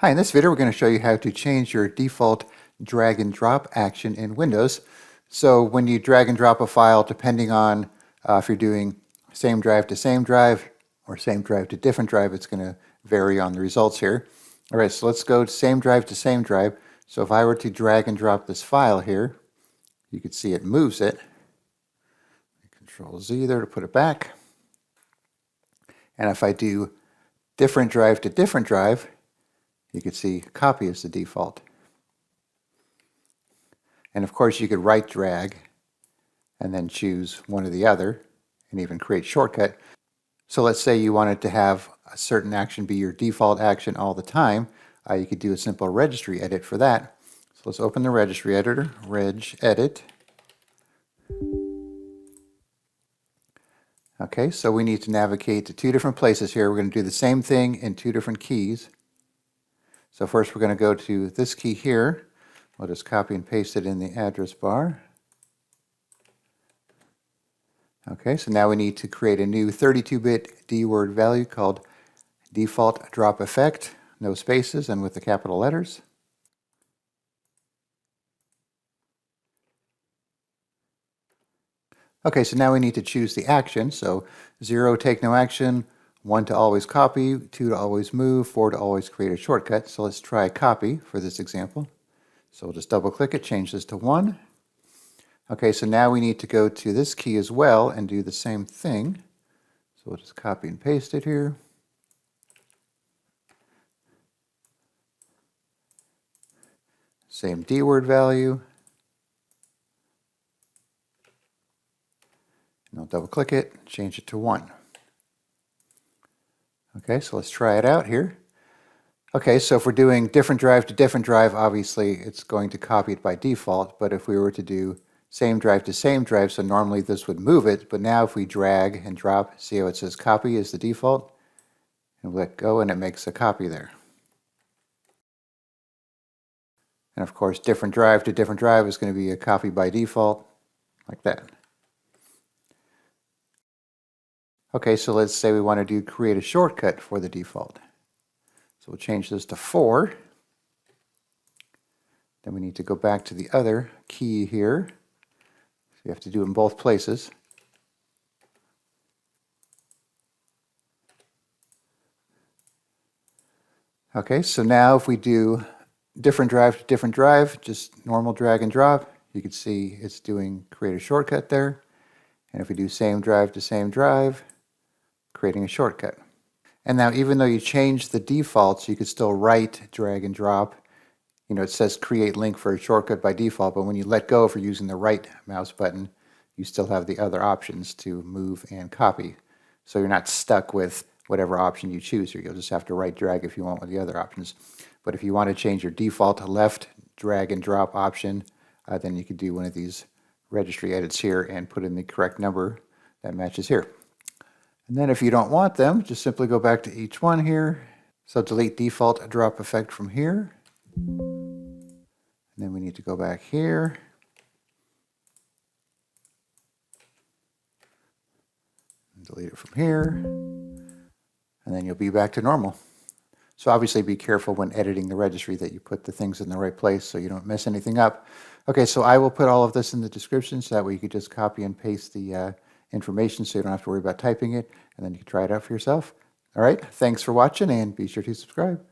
Hi, in this video we're going to show you how to change your default drag and drop action in Windows. So when you drag and drop a file, depending on if you're doing same drive to same drive or same drive to different drive, it's going to vary on the results here. Alright, so let's go to same drive to same drive. So if I were to drag and drop this file here, you can see it moves it. Control Z there to put it back. And if I do different drive to different drive, you can see copy is the default. And of course you could right drag and then choose one or the other and even create shortcut. So let's say you wanted to have a certain action be your default action all the time. You could do a simple registry edit for that. So let's open the registry editor, regedit. Okay, so we need to navigate to two different places here. We're going to do the same thing in two different keys. So first we're going to go to this key here. We'll just copy and paste it in the address bar. Okay, so now we need to create a new 32-bit D-word value called default drop effect, no spaces and with the capital letters. Okay, so now we need to choose the action. So 0, take no action, 1 to always copy, 2 to always move, 4 to always create a shortcut. So let's try copy for this example. So we'll just double click it, change this to 1. Okay, so now we need to go to this key as well and do the same thing. So we'll just copy and paste it here. Same D-word value. And I'll double click it, change it to 1. Okay, so let's try it out here. Okay, so if we're doing different drive to different drive, obviously it's going to copy it by default, but if we were to do same drive to same drive, so normally this would move it, but now if we drag and drop, see how it says copy is the default, and let go and it makes a copy there. And of course, different drive to different drive is going to be a copy by default, like that. Okay, so let's say we want to create a shortcut for the default. So we'll change this to 4. Then we need to go back to the other key here. So you have to do it in both places. Okay, so now if we do different drive to different drive, just normal drag and drop, you can see it's doing create a shortcut there. And if we do same drive to same drive, creating a shortcut. And now even though you change the defaults, you could still right drag and drop. You know, it says create link for a shortcut by default, but when you let go for using the right mouse button, you still have the other options to move and copy. So you're not stuck with whatever option you choose here. You'll just have to right drag if you want with the other options. But if you want to change your default to left drag and drop option, then you could do one of these registry edits here and put in the correct number that matches here. And then if you don't want them, just simply go back to each one here. So delete default drop effect from here. And then we need to go back here. And delete it from here. And then you'll be back to normal. So obviously be careful when editing the registry that you put the things in the right place so you don't mess anything up. Okay, so I will put all of this in the description so that way you could just copy and paste the information so you don't have to worry about typing it, and then you can try it out for yourself. All right, thanks for watching, and be sure to subscribe.